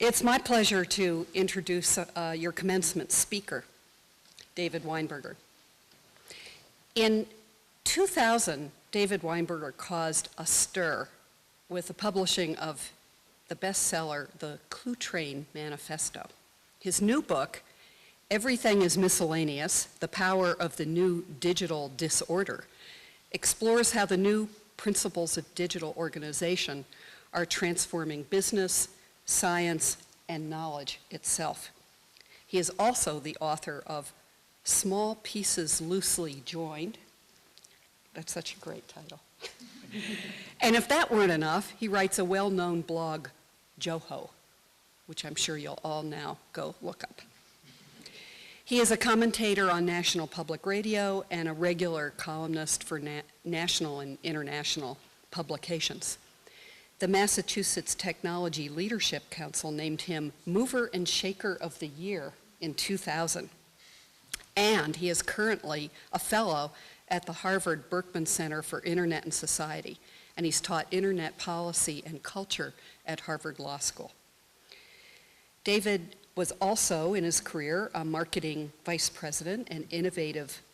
It's my pleasure to introduce your commencement speaker, David Weinberger. In 2000, David Weinberger caused a stir with the publishing of the bestseller, The Clue Train Manifesto. His new book, Everything is Miscellaneous: The Power of the New Digital Disorder, explores how the new principles of digital organization are transforming business, science, and knowledge itself. He is also the author of Small Pieces Loosely Joined. That's such a great title. And if that weren't enough, he writes a well-known blog, Joho, which I'm sure you'll all now go look up. He is a commentator on National Public Radio and a regular columnist for national and international publications. The Massachusetts Technology Leadership Council named him Mover and Shaker of the Year in 2000. And he is currently a fellow at the Harvard Berkman Center for Internet and Society, and he's taught internet policy and culture at Harvard Law School. David was also, in his career, a marketing vice president and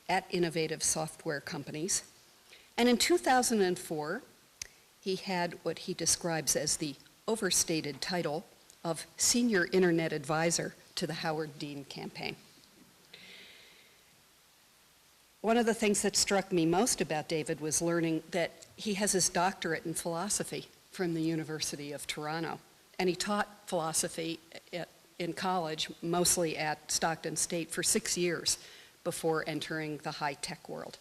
at innovative software companies. And in 2004, he had what he describes as the overstated title of Senior Internet Advisor to the Howard Dean campaign. One of the things that struck me most about David was learning that he has his doctorate in philosophy from the University of Toronto. And he taught philosophy in college, mostly at Stockton State, for 6 years before entering the high-tech world.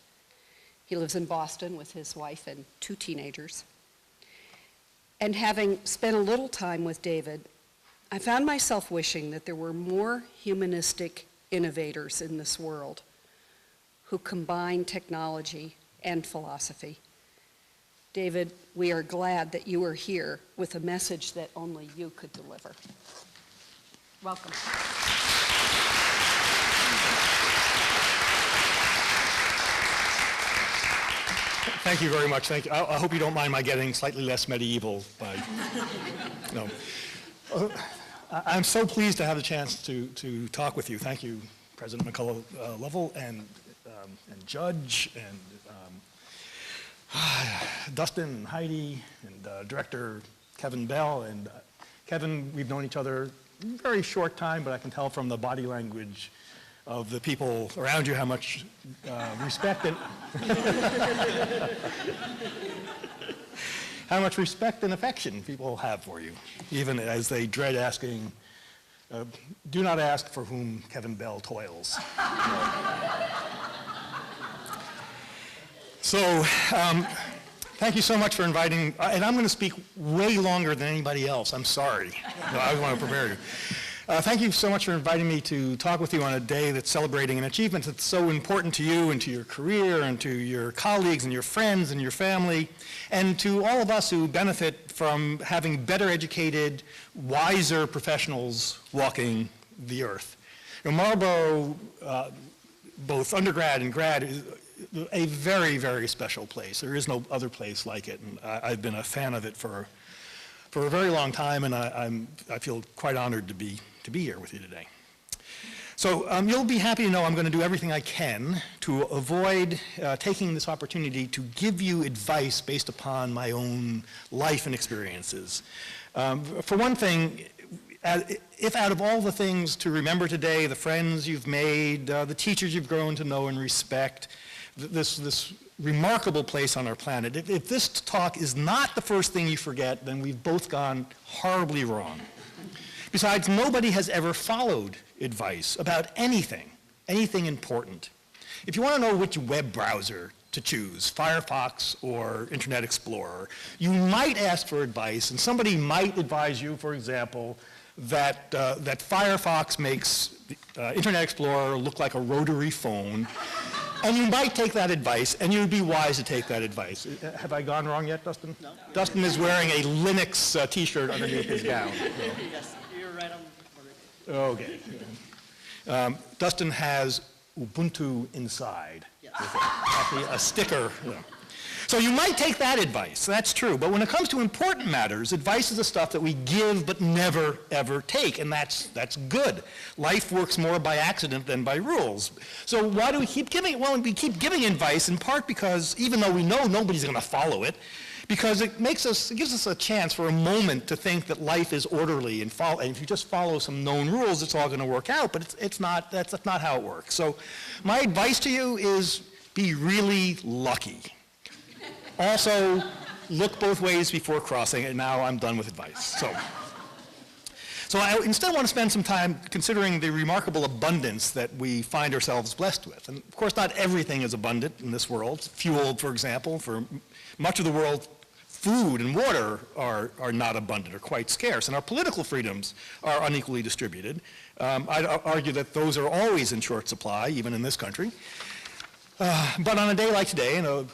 He lives in Boston with his wife and 2 teenagers. And having spent a little time with David, I found myself wishing that there were more humanistic innovators in this world who combine technology and philosophy. David, we are glad that you are here with a message that only you could deliver. Welcome. Thank you very much. Thank you. I hope you don't mind my getting slightly less medieval. No. I'm so pleased to have the chance to talk with you. Thank you, President McCullough Lovell and Judge and Dustin and Heidi and Director Kevin Bell. And Kevin, we've known each other a very short time, but I can tell from the body language of the people around you how much respect and how much respect and affection people have for you, even as they dread asking, do not ask for whom Kevin Bell toils. So, thank you so much for inviting, and I'm going to speak way longer than anybody else. I'm sorry. No, I want to prepare you. Thank you so much for inviting me to talk with you on a day that's celebrating an achievement that's so important to you and to your career and to your colleagues and your friends and your family, and to all of us who benefit from having better educated, wiser professionals walking the earth. You know, Marlborough, both undergrad and grad, is a very, very special place. There is no other place like it, and I've been a fan of it for a very long time, and I feel quite honored to be here with you today. So you'll be happy to know I'm going to do everything I can to avoid taking this opportunity to give you advice based upon my own life and experiences. For one thing, if out of all the things to remember today, the friends you've made, the teachers you've grown to know and respect, this remarkable place on our planet, if this talk is not the first thing you forget, then we've both gone horribly wrong. Besides, nobody has ever followed advice about anything important. If you want to know which web browser to choose, Firefox or Internet Explorer, you might ask for advice, and somebody might advise you, for example, that Firefox makes Internet Explorer look like a rotary phone. And you might take that advice, and you'd be wise to take that advice. Have I gone wrong yet, Dustin? No. Dustin is wearing a Linux t-shirt underneath his gown. Yes, you're right on the Okay. Dustin has Ubuntu inside. Yes. Actually, a sticker. Yeah. So you might take that advice, that's true, but when it comes to important matters, advice is the stuff that we give but never, ever take, and that's good. Life works more by accident than by rules. So why do we keep giving it? Well, we keep giving advice in part because even though we know nobody's going to follow it, because it gives us a chance for a moment to think that life is orderly and if you just follow some known rules, it's all going to work out, but that's not how it works. So my advice to you is be really lucky. Also, look both ways before crossing, and now I'm done with advice. So I instead want to spend some time considering the remarkable abundance that we find ourselves blessed with. And of course, not everything is abundant in this world. Fuel, for example, for much of the world, food and water are not abundant or quite scarce, and our political freedoms are unequally distributed. I'd argue that those are always in short supply, even in this country. But on a day like today, in a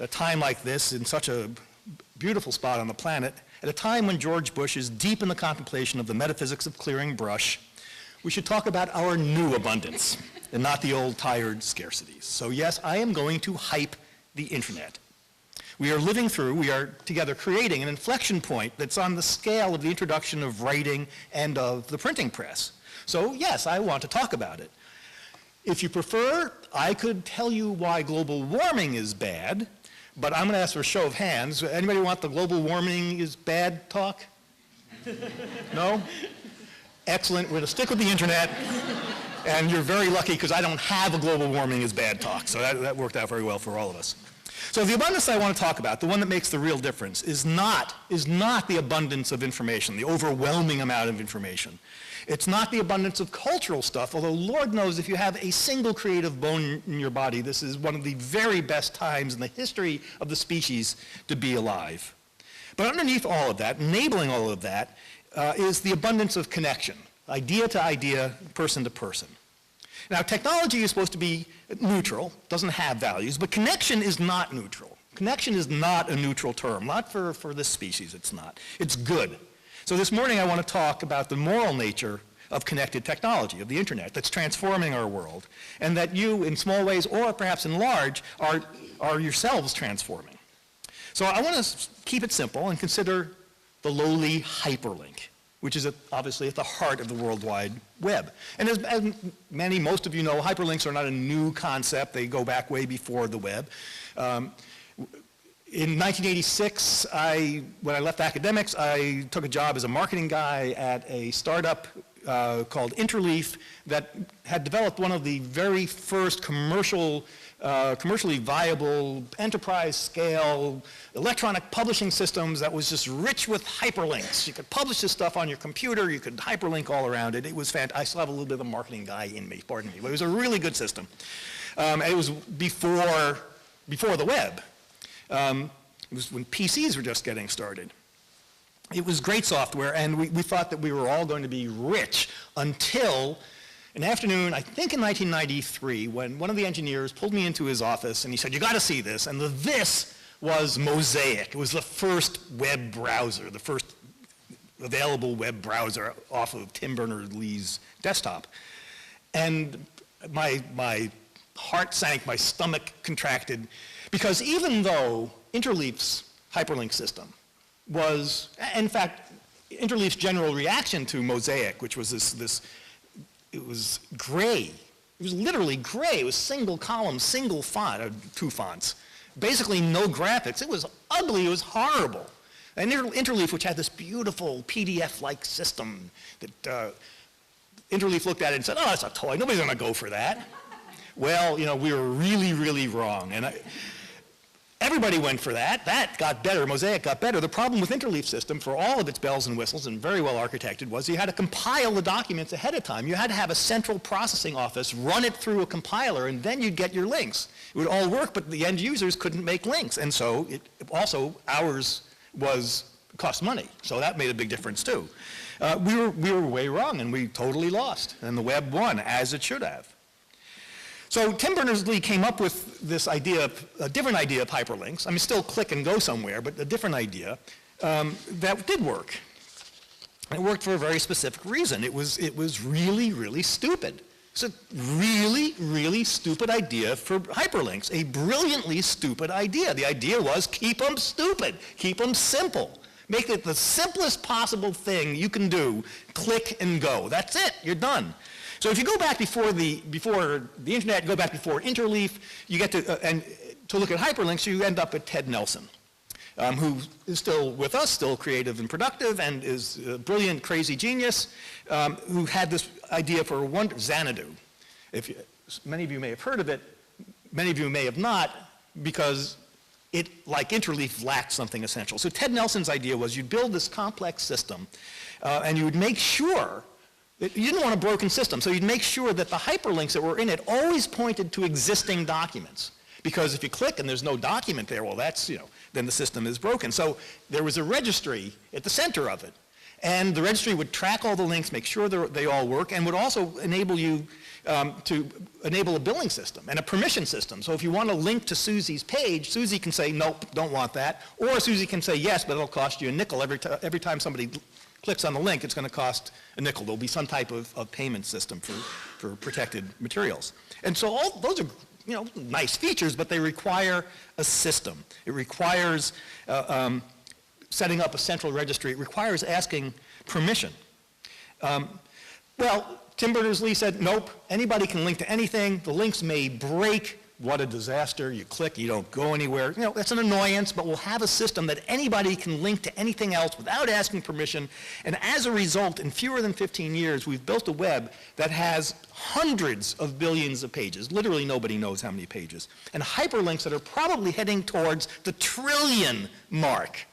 time like this, in such a beautiful spot on the planet, at a time when George Bush is deep in the contemplation of the metaphysics of clearing brush, we should talk about our new abundance and not the old tired scarcities. So yes, I am going to hype the internet. We are together creating an inflection point that's on the scale of the introduction of writing and of the printing press. So yes, I want to talk about it. If you prefer, I could tell you why global warming is bad, but I'm going to ask for a show of hands. Anybody want the global warming is bad talk? No? Excellent. We're going to stick with the internet. And you're very lucky because I don't have a global warming is bad talk. So that worked out very well for all of us. So the abundance I want to talk about, the one that makes the real difference, is not the abundance of information, the overwhelming amount of information. It's not the abundance of cultural stuff, although Lord knows if you have a single creative bone in your body, this is one of the very best times in the history of the species to be alive. But underneath all of that, enabling all of that, is the abundance of connection, idea to idea, person to person. Now, technology is supposed to be neutral, doesn't have values, but connection is not neutral. Connection is not a neutral term. Not for this species, it's not. It's good. So this morning I want to talk about the moral nature of connected technology, of the internet, that's transforming our world, and that you, in small ways or perhaps in large, are yourselves transforming. So I want to keep it simple and consider the lowly hyperlink, which is obviously at the heart of the World Wide Web. And as most of you know, hyperlinks are not a new concept. They go back way before the web. In 1986, when I left academics, I took a job as a marketing guy at a startup called Interleaf that had developed one of the very first commercially viable, enterprise-scale electronic publishing systems that was just rich with hyperlinks. You could publish this stuff on your computer, you could hyperlink all around it. It was fantastic. I still have a little bit of a marketing guy in me, pardon me, but it was a really good system. It was before the web. It was when PCs were just getting started. It was great software, and we thought that we were all going to be rich until an afternoon, I think in 1993, when one of the engineers pulled me into his office and he said, "You got to see this." And this was Mosaic. It was the first web browser, the first available web browser off of Tim Berners-Lee's desktop. And my heart sank, my stomach contracted, because even though Interleaf's hyperlink system was, in fact, Interleaf's general reaction to Mosaic, which was it was gray. It was literally gray. It was single column, single font, or two fonts. Basically no graphics. It was ugly. It was horrible. And Interleaf, which had this beautiful PDF-like system that Interleaf looked at it and said, "Oh, that's a toy. Nobody's going to go for that." Well, we were really, really wrong. And everybody went for that. That got better. Mosaic got better. The problem with Interleaf's system, for all of its bells and whistles and very well architected, was you had to compile the documents ahead of time. You had to have a central processing office run it through a compiler, and then you'd get your links. It would all work, but the end users couldn't make links. And so ours cost money. So that made a big difference too. We were way wrong, and we totally lost. And the web won, as it should have. So Tim Berners-Lee came up with this idea, a different idea of hyperlinks. I mean, still click and go somewhere, but a different idea that did work. It worked for a very specific reason. It was really, really stupid. It's a really, really stupid idea for hyperlinks, a brilliantly stupid idea. The idea was keep them stupid, keep them simple. Make it the simplest possible thing you can do, click and go. That's it, you're done. So if you go back before the internet, go back before Interleaf, you get to look at hyperlinks, you end up at Ted Nelson, who is still with us, still creative and productive, and is a brilliant, crazy genius, who had this idea for Xanadu. Many of you may have heard of it, many of you may have not, because it, like Interleaf, lacked something essential. So Ted Nelson's idea was you'd build this complex system, and you would make sure that you didn't want a broken system, so you'd make sure that the hyperlinks that were in it always pointed to existing documents. Because if you click and there's no document there, well, that's, then the system is broken. So there was a registry at the center of it. And the registry would track all the links, make sure they all work, and would also enable you to enable a billing system and a permission system. So if you want to link to Susie's page, Susie can say, nope, don't want that. Or Susie can say, yes, but it'll cost you a nickel every time somebody clicks on the link, it's going to cost a nickel. There'll be some type of payment system for protected materials. And so all those are nice features, but they require a system. It requires setting up a central registry. It requires asking permission. Well, Tim Berners-Lee said, nope, anybody can link to anything. The links may break. What a disaster. You click, you don't go anywhere. That's an annoyance, but we'll have a system that anybody can link to anything else without asking permission. And as a result, in fewer than 15 years, we've built a web that has hundreds of billions of pages. Literally nobody knows how many pages. And hyperlinks that are probably heading towards the trillion mark.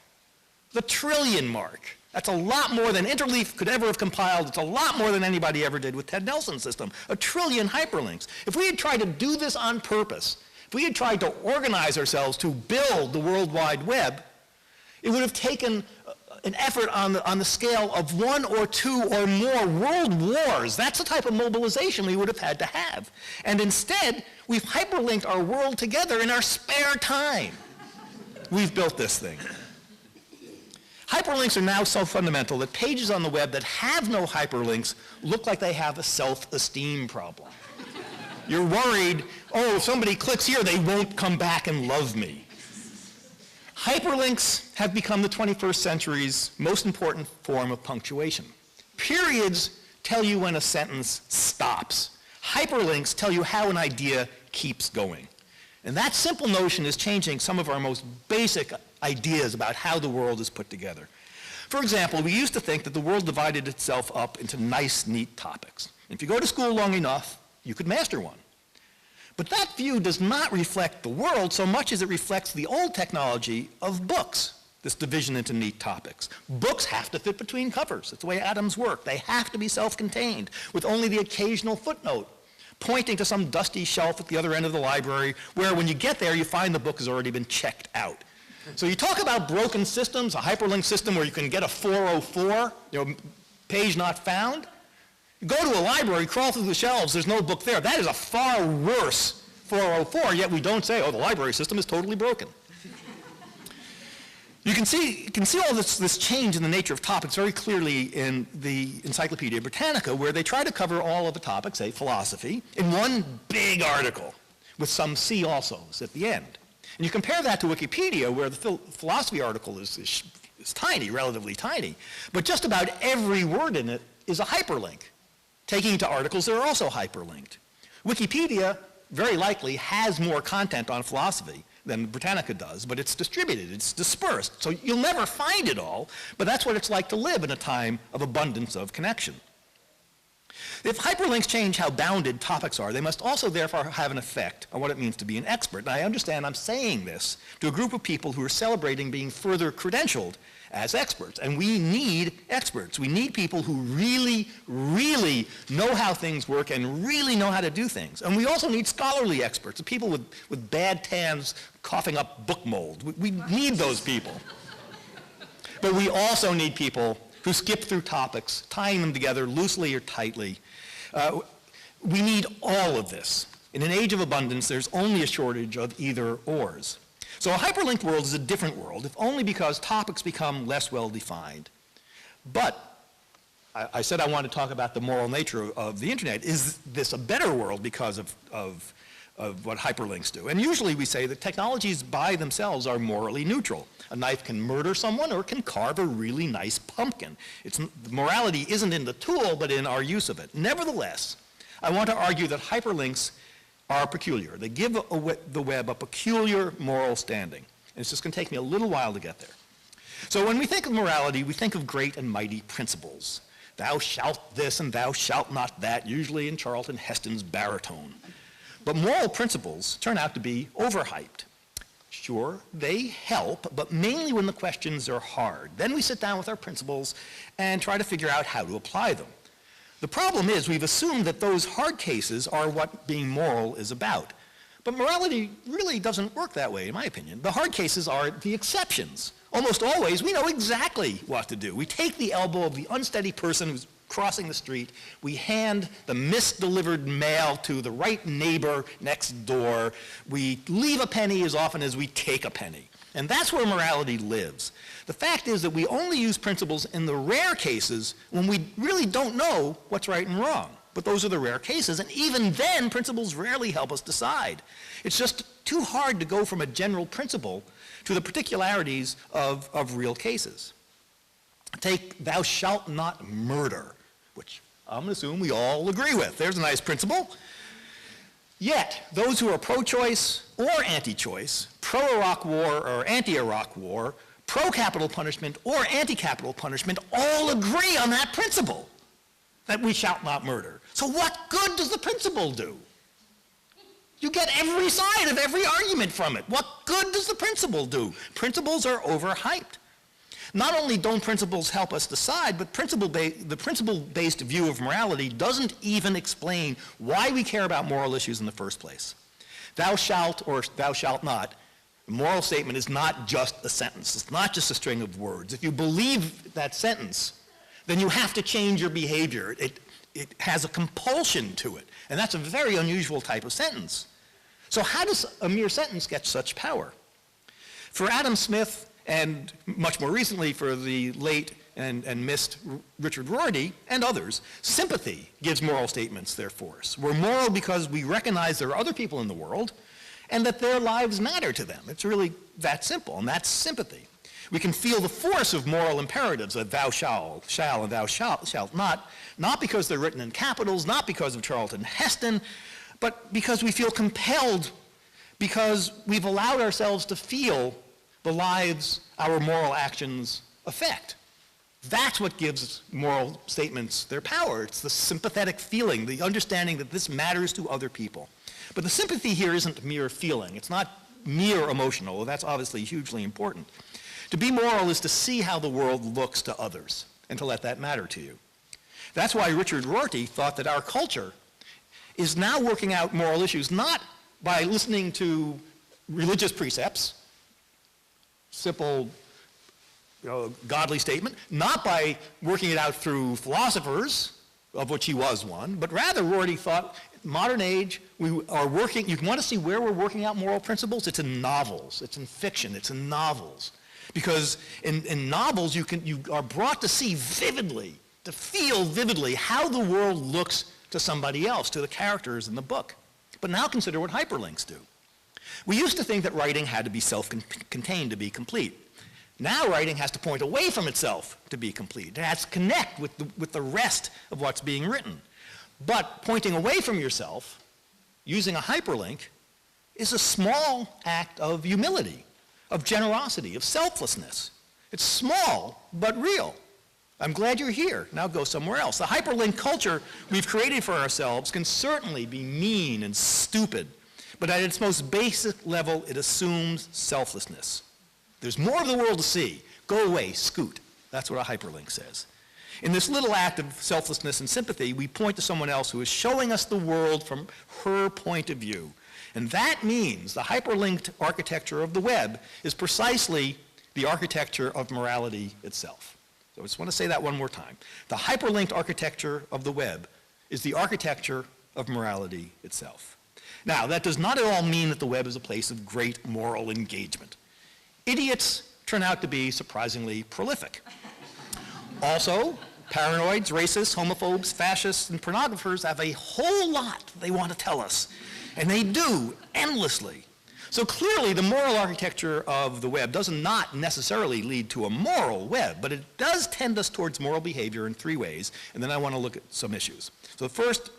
The trillion mark. That's a lot more than Interleaf could ever have compiled. It's a lot more than anybody ever did with Ted Nelson's system. A trillion hyperlinks. If we had tried to do this on purpose, if we had tried to organize ourselves to build the World Wide Web, it would have taken an effort on the scale of 1 or 2 or more world wars. That's the type of mobilization we would have had to have. And instead, we've hyperlinked our world together in our spare time. We've built this thing. Hyperlinks are now so fundamental that pages on the web that have no hyperlinks look like they have a self-esteem problem. You're worried, oh, if somebody clicks here, they won't come back and love me. Hyperlinks have become the 21st century's most important form of punctuation. Periods tell you when a sentence stops. Hyperlinks tell you how an idea keeps going. And that simple notion is changing some of our most basic ideas about how the world is put together. For example, we used to think that the world divided itself up into nice, neat topics. If you go to school long enough, you could master one. But that view does not reflect the world so much as it reflects the old technology of books, this division into neat topics. Books have to fit between covers. That's the way atoms work. They have to be self-contained, with only the occasional footnote pointing to some dusty shelf at the other end of the library, where when you get there, you find the book has already been checked out. So you talk about broken systems, a hyperlink system where you can get a 404, page not found. You go to a library, crawl through the shelves, there's no book there. That is a far worse 404, yet we don't say, oh, the library system is totally broken. You can see all this change in the nature of topics very clearly in the Encyclopedia Britannica, where they try to cover all of the topics, say philosophy, in one big article with some see alsos at the end. And you compare that to Wikipedia, where the philosophy article is tiny, relatively tiny, but just about every word in it is a hyperlink, taking to articles that are also hyperlinked. Wikipedia very likely has more content on philosophy than Britannica does, but it's distributed, it's dispersed. So you'll never find it all, but that's what it's like to live in a time of abundance of connection. If hyperlinks change how bounded topics are, they must also therefore have an effect on what it means to be an expert. And I understand I'm saying this to a group of people who are celebrating being further credentialed as experts. And we need experts. We need people who really, really know how things work and really know how to do things. And we also need scholarly experts, people with bad tans coughing up book mold. We need those people. But we also need people who skip through topics, tying them together loosely or tightly. We need all of this. In an age of abundance, there's only a shortage of either-ors. So a hyperlinked world is a different world, if only because topics become less well-defined. But I said I wanted to talk about the moral nature of the internet. Is this a better world because of what hyperlinks do? And usually we say that technologies by themselves are morally neutral. A knife can murder someone or can carve a really nice pumpkin. Morality isn't in the tool, but in our use of it. Nevertheless, I want to argue that hyperlinks are peculiar. They give the web a peculiar moral standing. And it's just going to take me a little while to get there. So when we think of morality, we think of great and mighty principles. Thou shalt this and thou shalt not that, usually in Charlton Heston's baritone. But moral principles turn out to be overhyped. Sure, they help, but mainly when the questions are hard. Then we sit down with our principles and try to figure out how to apply them. The problem is we've assumed that those hard cases are what being moral is about. But morality really doesn't work that way, in my opinion. The hard cases are the exceptions. Almost always, we know exactly what to do. We take the elbow of the unsteady person who's crossing the street. We hand the misdelivered mail to the right neighbor next door. We leave a penny as often as we take a penny. And that's where morality lives. The fact is that we only use principles in the rare cases when we really don't know what's right and wrong. But those are the rare cases, and even then, principles rarely help us decide. It's just too hard to go from a general principle to the particularities of real cases. Take thou shalt not murder, which I'm going to assume we all agree with. There's a nice principle. Yet, those who are pro-choice or anti-choice, pro-Iraq war or anti-Iraq war, pro-capital punishment or anti-capital punishment, all agree on that principle, that we shall not murder. So what good does the principle do? You get every side of every argument from it. What good does the principle do? Principles are overhyped. Not only don't principles help us decide, but the principle-based view of morality doesn't even explain why we care about moral issues in the first place. Thou shalt or thou shalt not, the moral statement is not just a sentence. It's not just a string of words. If you believe that sentence, then you have to change your behavior. It has a compulsion to it, and that's a very unusual type of sentence. So how does a mere sentence get such power? For Adam Smith, and much more recently for the late and missed Richard Rorty and others, sympathy gives moral statements their force. We're moral because we recognize there are other people in the world and that their lives matter to them. It's really that simple, and that's sympathy. We can feel the force of moral imperatives, that thou shall and thou shalt not because they're written in capitals, not because of Charlton Heston, but because we feel compelled, because we've allowed ourselves to feel the lives our moral actions affect. That's what gives moral statements their power. It's the sympathetic feeling, the understanding that this matters to other people. But the sympathy here isn't mere feeling. It's not mere emotional. That's obviously hugely important. To be moral is to see how the world looks to others and to let that matter to you. That's why Richard Rorty thought that our culture is now working out moral issues not by listening to religious precepts, simple godly statement, not by working it out through philosophers, of which he was one, but rather Rorty thought modern age, we are working, you want to see where we're working out moral principles? It's in novels, it's in fiction, it's in novels. Because in novels, you are brought to see vividly, to feel vividly how the world looks to somebody else, to the characters in the book. But now consider what hyperlinks do. We used to think that writing had to be self-contained to be complete. Now writing has to point away from itself to be complete. It has to connect with the rest of what's being written. But pointing away from yourself, using a hyperlink, is a small act of humility, of generosity, of selflessness. It's small, but real. I'm glad you're here. Now go somewhere else. The hyperlink culture we've created for ourselves can certainly be mean and stupid, but at its most basic level, it assumes selflessness. There's more of the world to see. Go away, scoot. That's what a hyperlink says. In this little act of selflessness and sympathy, we point to someone else who is showing us the world from her point of view. And that means the hyperlinked architecture of the web is precisely the architecture of morality itself. So I just want to say that one more time. The hyperlinked architecture of the web is the architecture of morality itself. Now, that does not at all mean that the web is a place of great moral engagement. Idiots turn out to be surprisingly prolific. Also, Paranoids, racists, homophobes, fascists, and pornographers have a whole lot they want to tell us, and they do endlessly. So clearly, the moral architecture of the web does not necessarily lead to a moral web, but it does tend us towards moral behavior in three ways, and then I want to look at some issues. So the first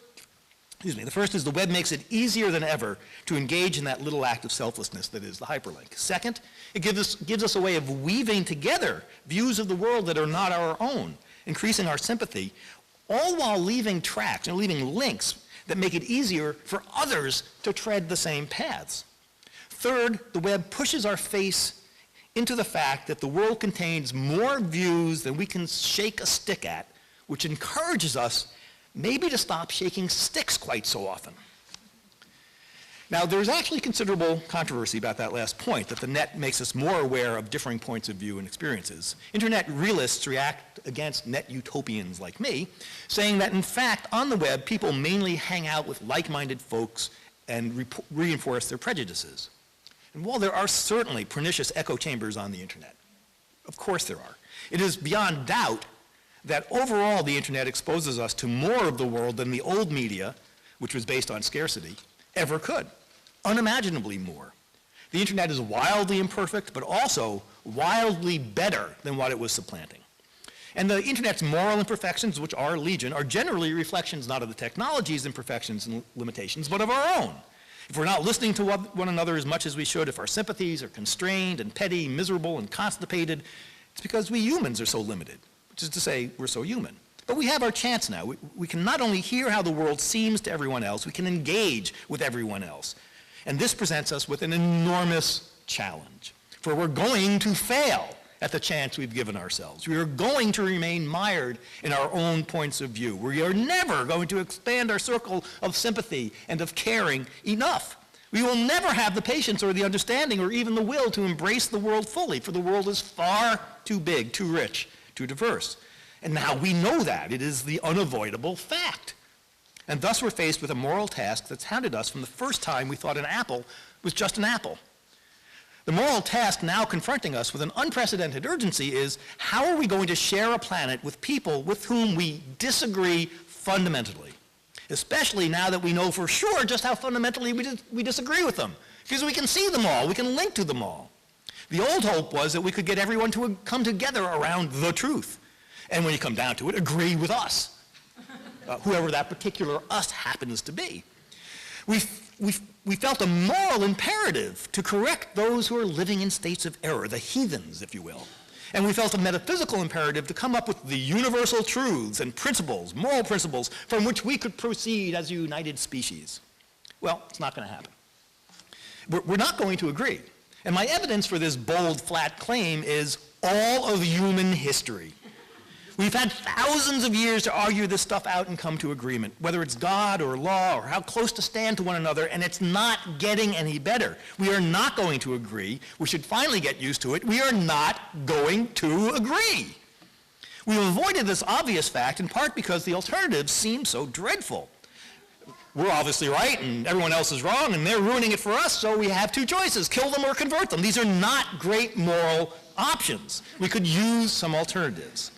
is the web makes it easier than ever to engage in that little act of selflessness that is the hyperlink. Second, it gives us a way of weaving together views of the world that are not our own, increasing our sympathy, all while leaving tracks and leaving links that make it easier for others to tread the same paths. Third, the web pushes our face into the fact that the world contains more views than we can shake a stick at, which encourages us maybe to stop shaking sticks quite so often. Now, there's actually considerable controversy about that last point, that the net makes us more aware of differing points of view and experiences. Internet realists react against net utopians like me, saying that in fact, on the web, people mainly hang out with like-minded folks and reinforce their prejudices. And while there are certainly pernicious echo chambers on the internet, of course there are, it is beyond doubt that overall the internet exposes us to more of the world than the old media, which was based on scarcity, ever could. Unimaginably more. The internet is wildly imperfect, but also wildly better than what it was supplanting. And the internet's moral imperfections, which are legion, are generally reflections not of the technology's imperfections and limitations, but of our own. If we're not listening to one another as much as we should, if our sympathies are constrained and petty, miserable and constipated, it's because we humans are so limited, which is to say, we're so human. But we have our chance now. We can not only hear how the world seems to everyone else, we can engage with everyone else. And this presents us with an enormous challenge, for we're going to fail at the chance we've given ourselves. We are going to remain mired in our own points of view. We are never going to expand our circle of sympathy and of caring enough. We will never have the patience or the understanding or even the will to embrace the world fully, for the world is far too big, too rich, too diverse. And now we know that. It is the unavoidable fact. And thus we're faced with a moral task that's hounded us from the first time we thought an apple was just an apple. The moral task now confronting us with an unprecedented urgency is, how are we going to share a planet with people with whom we disagree fundamentally? Especially now that we know for sure just how fundamentally we disagree with them. Because we can see them all, we can link to them all. The old hope was that we could get everyone to come together around the truth. And when you come down to it, agree with us. Whoever that particular us happens to be. We felt a moral imperative to correct those who are living in states of error, the heathens, if you will. And we felt a metaphysical imperative to come up with the universal truths and principles, moral principles, from which we could proceed as a united species. Well, it's not going to happen. We're not going to agree. And my evidence for this bold, flat claim is all of human history. We've had thousands of years to argue this stuff out and come to agreement, whether it's God or law or how close to stand to one another, and it's not getting any better. We are not going to agree. We should finally get used to it. We are not going to agree. We've avoided this obvious fact in part because the alternatives seem so dreadful. We're obviously right and everyone else is wrong and they're ruining it for us, so we have two choices, kill them or convert them. These are not great moral options. We could use some alternatives.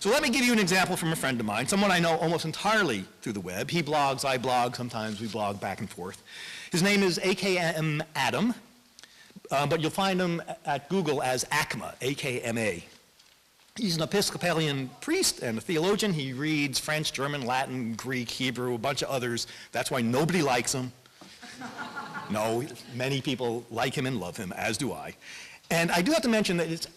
So let me give you an example from a friend of mine, someone I know almost entirely through the web. He blogs, I blog, sometimes we blog back and forth. His name is AKM Adam, but you'll find him at Google as AKMA, A-K-M-A. He's an Episcopalian priest and a theologian. He reads French, German, Latin, Greek, Hebrew, a bunch of others. That's why nobody likes him. No, many people like him and love him, as do I. And I do have to mention that it's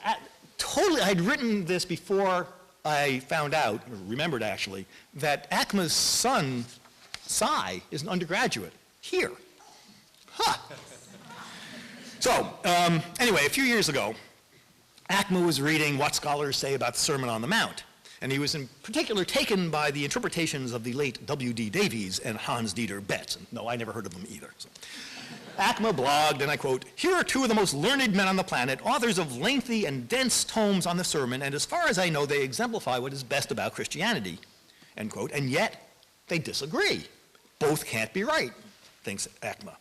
totally, I'd written this before I found out, or remembered actually, that AKMA's son, Cy, is an undergraduate here. Huh. So, anyway, a few years ago, AKMA was reading What Scholars Say About the Sermon on the Mount, and he was in particular taken by the interpretations of the late W.D. Davies and Hans-Dieter Betz. And no, I never heard of them either. So. AKMA blogged, and I quote, "Here are two of the most learned men on the planet, authors of lengthy and dense tomes on the sermon, and as far as I know, they exemplify what is best about Christianity," end quote, and yet they disagree. Both can't be right, thinks AKMA.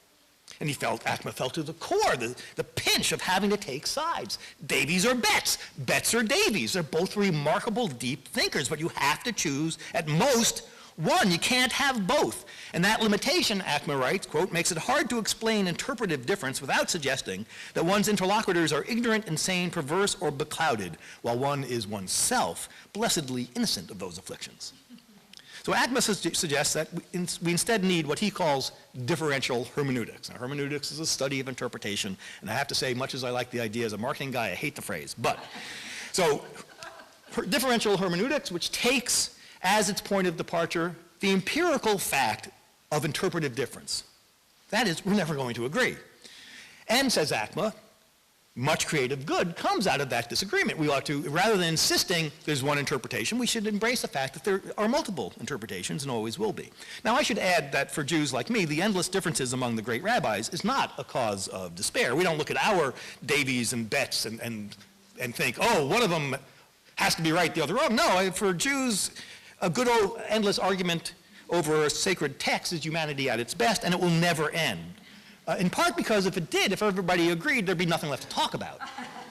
And ACMA felt to the core, the pinch of having to take sides. Davies or Betts. Betts or Davies. They're both remarkable deep thinkers, but you have to choose at most one. You can't have both. And that limitation, ACMA writes, quote, makes it hard to explain interpretive difference without suggesting that one's interlocutors are ignorant, insane, perverse, or beclouded, while one is oneself blessedly innocent of those afflictions. So ACMA suggests that we instead need what he calls differential hermeneutics. Now, hermeneutics is a study of interpretation, and I have to say, much as I like the idea as a marketing guy, I hate the phrase. But, so, differential hermeneutics, which takes as its point of departure the empirical fact of interpretive difference. That is, we're never going to agree. And, says ACMA, much creative good comes out of that disagreement. We ought to, rather than insisting there's one interpretation, we should embrace the fact that there are multiple interpretations and always will be. Now, I should add that for Jews like me, the endless differences among the great rabbis is not a cause of despair. We don't look at our Davies and Betts and think, oh, one of them has to be right, the other wrong. No, for Jews, a good old endless argument over a sacred text is humanity at its best, and it will never end. In part because if it did, if everybody agreed, there'd be nothing left to talk about.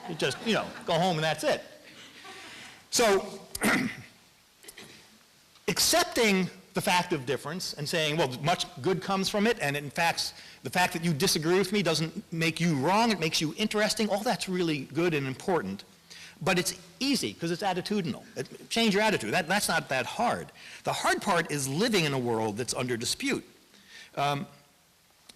You just, go home and that's it. So, accepting the fact of difference and saying, well, much good comes from it, and in fact, the fact that you disagree with me doesn't make you wrong, it makes you interesting, all that's really good and important. But it's easy because it's attitudinal. Change your attitude. That's not that hard. The hard part is living in a world that's under dispute.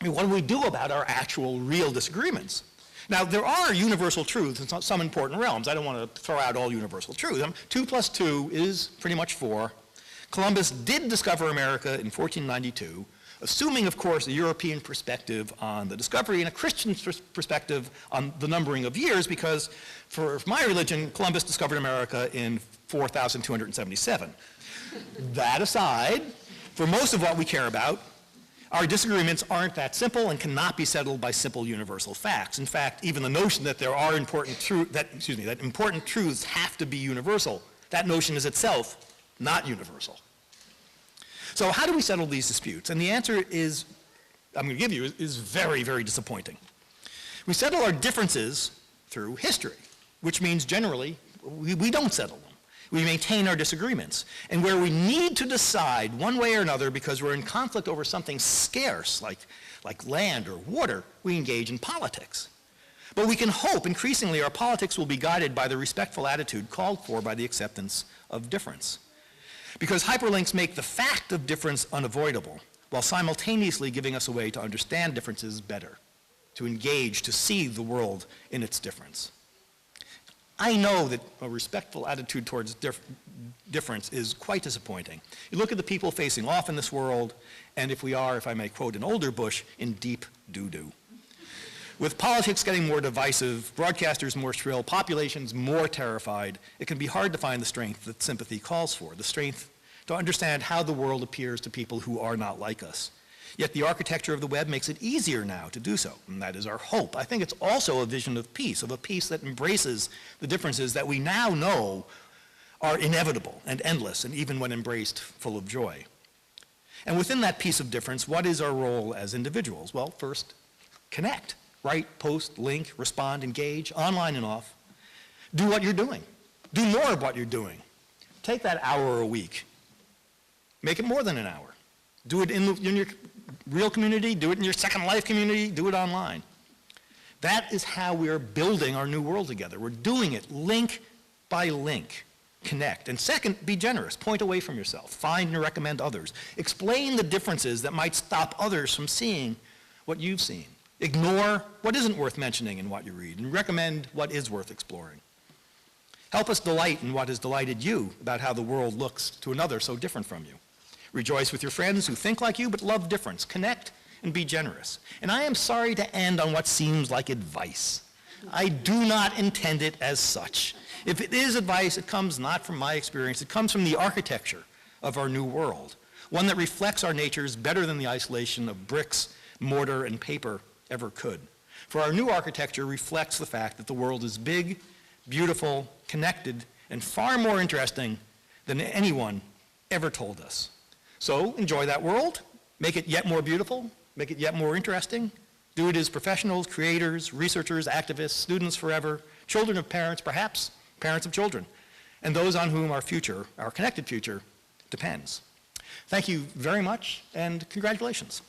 What do we do about our actual real disagreements? Now, there are universal truths in some important realms. I don't want to throw out all universal truths. 2 plus 2 is pretty much 4. Columbus did discover America in 1492, assuming, of course, a European perspective on the discovery and a Christian perspective on the numbering of years, because for my religion, Columbus discovered America in 4,277. That aside, for most of what we care about, our disagreements aren't that simple and cannot be settled by simple universal facts. In fact, even the notion that there are important truths have to be universal, that notion is itself not universal. So how do we settle these disputes? And the answer is, I'm going to give you, is very, very disappointing. We settle our differences through history, which means generally we don't settle them. We maintain our disagreements. And where we need to decide one way or another because we're in conflict over something scarce, like land or water, we engage in politics. But we can hope increasingly our politics will be guided by the respectful attitude called for by the acceptance of difference. Because hyperlinks make the fact of difference unavoidable, while simultaneously giving us a way to understand differences better, to engage, to see the world in its difference. I know that a respectful attitude towards difference is quite disappointing. You look at the people facing off in this world, and if we are, if I may quote an older Bush, in deep doo-doo. With politics getting more divisive, broadcasters more shrill, populations more terrified, it can be hard to find the strength that sympathy calls for, the strength to understand how the world appears to people who are not like us. Yet the architecture of the web makes it easier now to do so, and that is our hope. I think it's also a vision of a peace that embraces the differences that we now know are inevitable and endless, and even when embraced, full of joy. And within that peace of difference, what is our role as individuals? Well, first, connect. Write, post, link, respond, engage, online and off. Do what you're doing. Do more of what you're doing. Take that hour a week. Make it more than an hour. Do it in your real community, do it in your Second Life community, do it online. That is how we are building our new world together. We're doing it link by link. Connect. And second, be generous. Point away from yourself. Find and recommend others. Explain the differences that might stop others from seeing what you've seen. Ignore what isn't worth mentioning in what you read, and recommend what is worth exploring. Help us delight in what has delighted you about how the world looks to another so different from you. Rejoice with your friends who think like you but love difference. Connect and be generous. And I am sorry to end on what seems like advice. I do not intend it as such. If it is advice, it comes not from my experience. It comes from the architecture of our new world, one that reflects our natures better than the isolation of bricks, mortar, and paper ever could. For our new architecture reflects the fact that the world is big, beautiful, connected, and far more interesting than anyone ever told us. So enjoy that world, make it yet more beautiful, make it yet more interesting, Do it as professionals, creators, researchers, activists, students forever, children of parents, perhaps parents of children, and those on whom our future, our connected future, depends. Thank you very much, and congratulations.